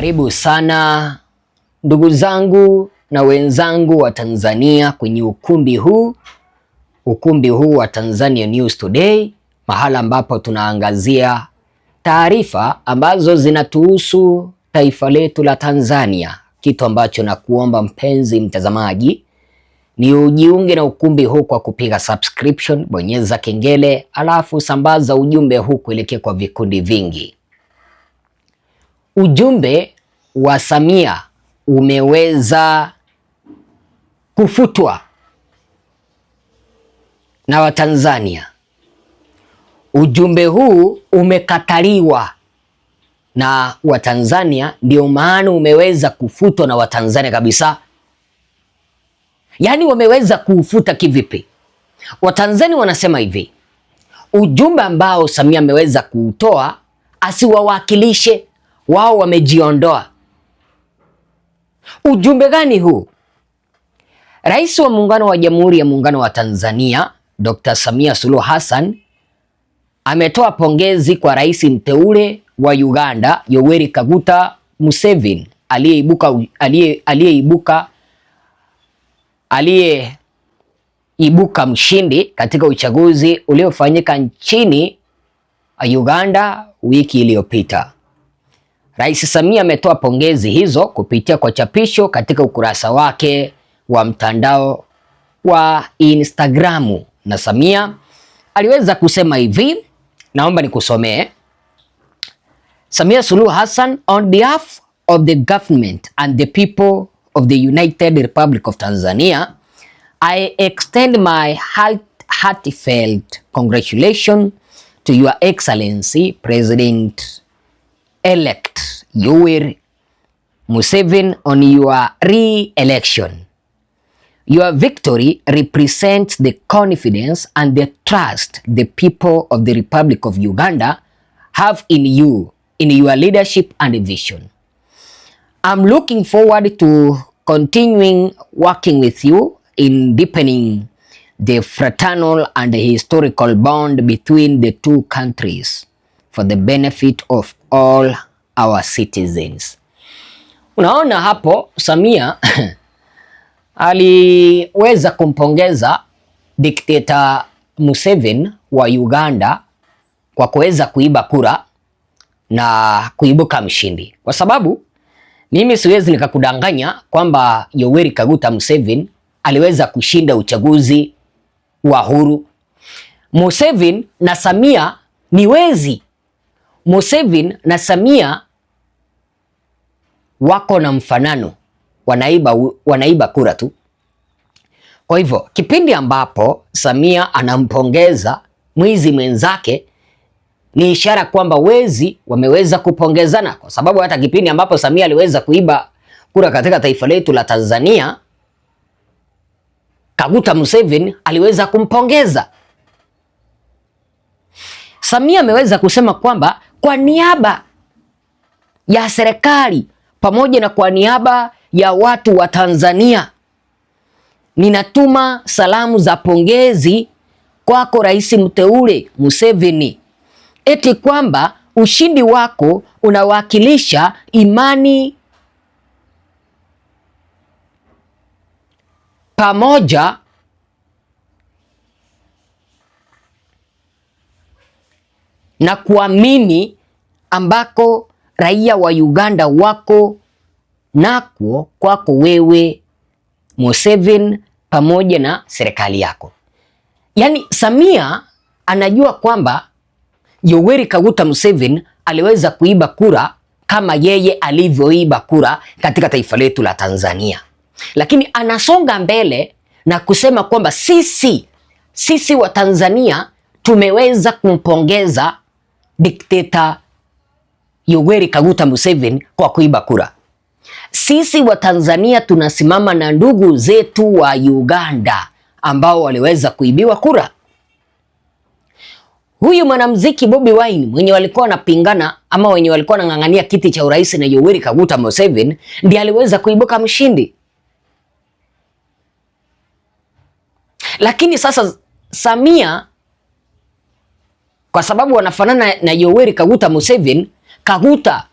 Karibu sana ndugu zangu na wenzangu wa Tanzania kwenye ukumbi huu wa Tanzania News Today, mahala ambapo tunaangazia taarifa ambazo zinatuhusu taifa letu la Tanzania. Kitu ambacho na kuomba mpenzi mtazamaji ni ujiunge na ukumbi huu kwa kupiga subscription, bonyeza kengele, alafu sambaza ujumbe huu kuelekea kwa vikundi vingi. Ujumbe wa Samia umeweza kufutwa na Watanzania. Ujumbe huu umekataliwa na Watanzania, ndio maana umeweza kufutwa na Watanzania kabisa. Yaani wameweza kuufuta kivipi? Watanzania wanasema hivi: ujumbe ambao Samia ameweza kuutoa asiwawakilishe, wao wamejiondoa. Ujumbe gani huu? Rais wa Muungano wa Jamhuri ya Muungano wa Tanzania Dr. Samia Suluhu Hassan ametoa pongezi kwa rais mteule wa Uganda Yoweri Kaguta Museveni aliyeibuka mshindi katika uchaguzi uliofanyika nchini Uganda wiki iliyopita. Rais Samia ametoa pongezi hizo kupitia kwa chapisho katika ukurasa wake wa mtandao wa Instagramu, na Samia aliweza kusema hivi, naomba nikusomee. Samia Suluhu Hassan, on behalf of the government and the people of the United Republic of Tanzania, I extend my heartfelt congratulations to Your Excellency President-elect Yoweri Museveni on your re-election. Your victory represents the confidence and the trust the people of the Republic of Uganda have in you, in your leadership and vision. I'm looking forward to continuing working with you in deepening the fraternal and historical bond between the two countries for the benefit of all our citizens. Unaona hapo Samia aliweza kumpongeza dikteta Museveni wa Uganda kwa kuweza kuiba kura na kuibuka mshindi, kwa sababu mimi siwezi nikakudanganya kwamba Yoweri Kaguta Museveni aliweza kushinda uchaguzi wa huru. Museveni na Samia ni wezi. Museveni na Samia wako na mfanano, wanaiba kura tu. Kwa hivyo kipindi ambapo Samia anampongeza mwizi mwenzake ni ishara kwamba wezi wameweza kupongezana, kwa sababu hata kipindi ambapo Samia aliweza kuiba kura katika taifa letu la Tanzania, Kaguta Museveni aliweza kumpongeza. Samia ameweza kusema kwamba kwa niaba ya serikali pamoja na kwa niaba ya watu wa Tanzania, ninatuma salamu za pongezi kwako rais mteule Museveni, eti kwamba ushindi wako unawakilisha imani pamoja na kuamini ambako raia wa Uganda wako nako kwako wewe Museveni pamoja na serikali yako. Yaani Samia anajua kwamba Yoweri Kaguta Museveni aliweza kuiba kura kama yeye alivyoiba kura katika taifa letu la Tanzania, lakini anasonga mbele na kusema kwamba sisi wa Tanzania tumeweza kumpongeza dikteta Yoweri Kaguta Museveni kwa kuiba kura. Sisi wa Tanzania tunasimama na ndugu zetu wa Uganda ambao waliweza kuibiwa kura. Huyu mwanamuziki Bobi Wine mwenye walikuwa wanapingana ama wenye walikuwa wanang'ang'ania kiti cha urais na Yoweri Kaguta Museveni ndiye aliweza kuibuka mshindi. Lakini sasa Samia, kwa sababu wanafanana na Yoweri Kaguta Museveni, Kaguta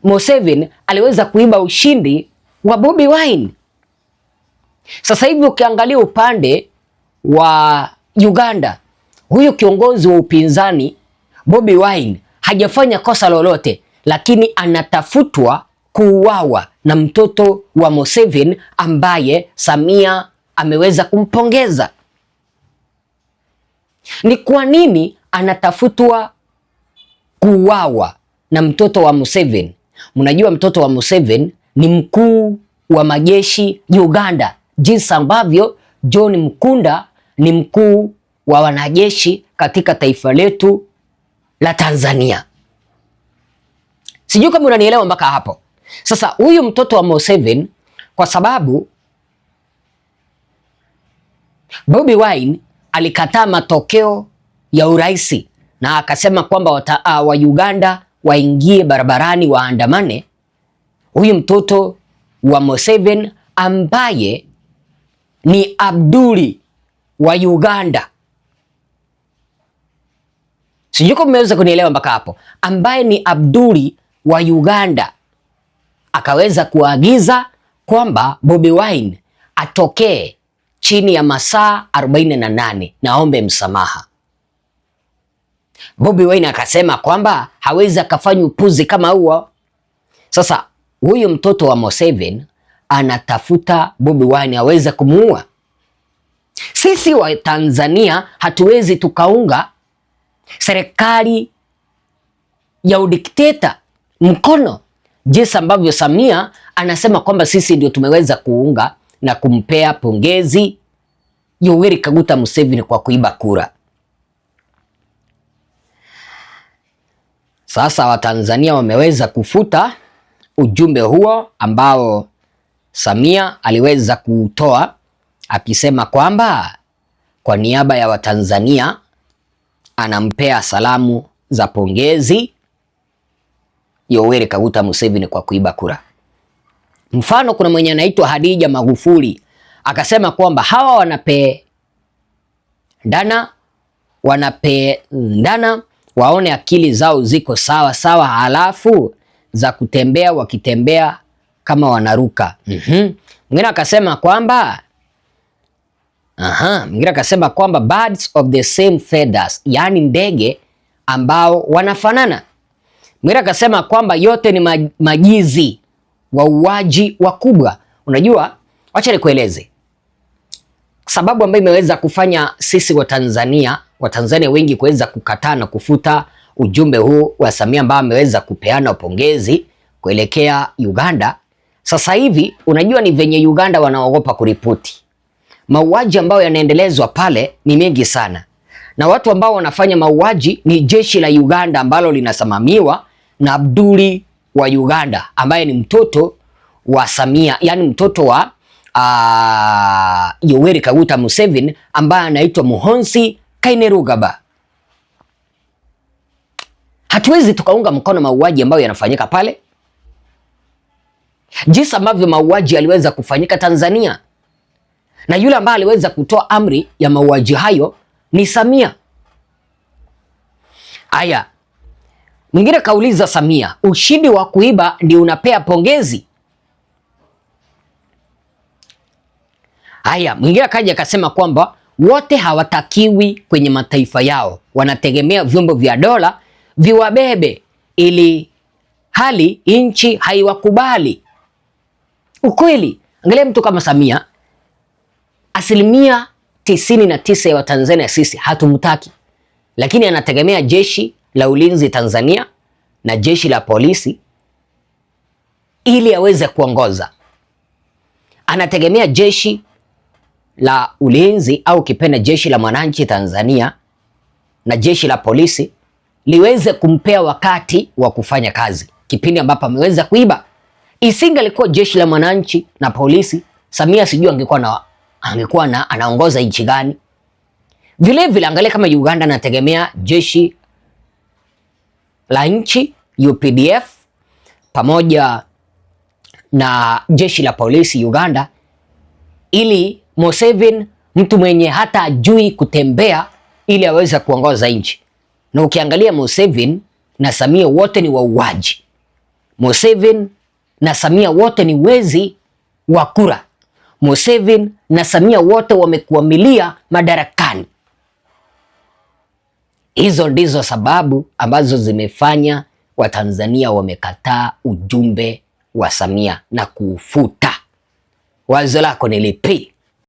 Museveni aliweza kuiba ushindi wa Bobi Wine. Sasa hivi ukiangalia upande wa Uganda, huyu kiongozi wa upinzani Bobi Wine hajafanya kosa lolote, lakini anatafutwa kuuawa na mtoto wa Museveni ambaye Samia ameweza kumpongeza. Ni kwa nini anatafutwa kuuawa na mtoto wa Museveni? Mnajua mtoto wa Museveni ni mkuu wa majeshi Uganda, jinsi ambavyo John Mkunda ni mkuu wa wanajeshi katika taifa letu la Tanzania. Sijui kama unanielewa mpaka hapo. Sasa huyu mtoto wa Museveni, kwa sababu Bobi Wine alikataa matokeo ya urais na akasema kwamba wa Uganda waingie barabarani waandamane, huyu mtoto wa Museveni ambaye ni Abduli wa Uganda, sijui kama mmeweza kunielewa mpaka hapo, ambaye ni Abduli wa Uganda akaweza kuagiza kwamba Bobi Wine atokee chini ya masaa 48 na aombe msamaha. Bobi Wine akasema kwamba hawezi akafanya upuzi kama huo. Sasa huyu mtoto wa Museveni anatafuta Bobi Wine aweze kumuua. Sisi wa Tanzania hatuwezi tukaunga serikali ya udikteta mkono, jinsi ambavyo Samia anasema kwamba sisi ndio tumeweza kuunga na kumpea pongezi Yoweri Kaguta Museveni kwa kuiba kura. Sasa Watanzania wameweza kufuta ujumbe huo ambao Samia aliweza kutoa akisema kwamba kwa niaba ya Watanzania anampea salamu za pongezi Yoweri Kaguta Museveni kwa kuiba kura. Mfano, kuna mwenye anaitwa Hadija Magufuli akasema kwamba hawa wanapendana waone akili zao ziko sawa sawa, halafu za kutembea wakitembea kama wanaruka. Mwingine akasema kwamba birds of the same feathers, yani ndege ambao wanafanana. Mwingine akasema kwamba yote ni majizi wauaji wakubwa. Unajua, wacha nikueleze sababu ambayo imeweza kufanya sisi Watanzania wengi kuweza kukataa na kufuta ujumbe huu wa Samia ambao ameweza kupeana upongezi kuelekea Uganda. Sasa hivi unajua ni venye Uganda wanaogopa kuripoti. Mauaji ambayo yanaendelezwa pale ni mengi sana, na watu ambao wanafanya mauaji ni jeshi la Uganda ambalo linasimamiwa na Abduli wa Uganda ambaye ni mtoto wa Samia, yani mtoto wa Yoweri Kaguta Museveni ambaye anaitwa Muhoozi Kainerugaba. Hatuwezi tukaunga mkono mauaji ambayo yanafanyika pale, jinsi ambavyo mauaji yaliweza kufanyika Tanzania, na yule ambaye aliweza kutoa amri ya mauaji hayo ni Samia. Aya, mwingine kauliza Samia, ushindi wa kuiba ndio unapea pongezi? Haya, mwingine akaja akasema kwamba wote hawatakiwi kwenye mataifa yao, wanategemea vyombo vya dola viwabebe ili hali nchi haiwakubali. Ukweli, angalia mtu kama Samia, 99% ya Watanzania sisi hatumtaki, lakini anategemea jeshi la ulinzi Tanzania na jeshi la polisi ili aweze kuongoza. Anategemea jeshi la ulinzi au kipenda jeshi la mwananchi Tanzania na jeshi la polisi liweze kumpea wakati wa kufanya kazi kipindi ambapo ameweza kuiba. Isingalikuwa jeshi la mwananchi na polisi, Samia sijui angekuwa anaongoza nchi gani. Vile vile angalia kama Uganda anategemea jeshi la nchi UPDF pamoja na jeshi la polisi Uganda, ili Museveni, mtu mwenye hata ajui kutembea, ili aweze kuongoza nchi. Na ukiangalia Museveni na Samia wote ni wauaji. Museveni na Samia wote ni wezi wa kura. Museveni na Samia wote wamekuamilia madarakani. Hizo ndizo sababu ambazo zimefanya Watanzania wamekataa ujumbe wa Samia na kuufuta. Wazo lako ni lipi?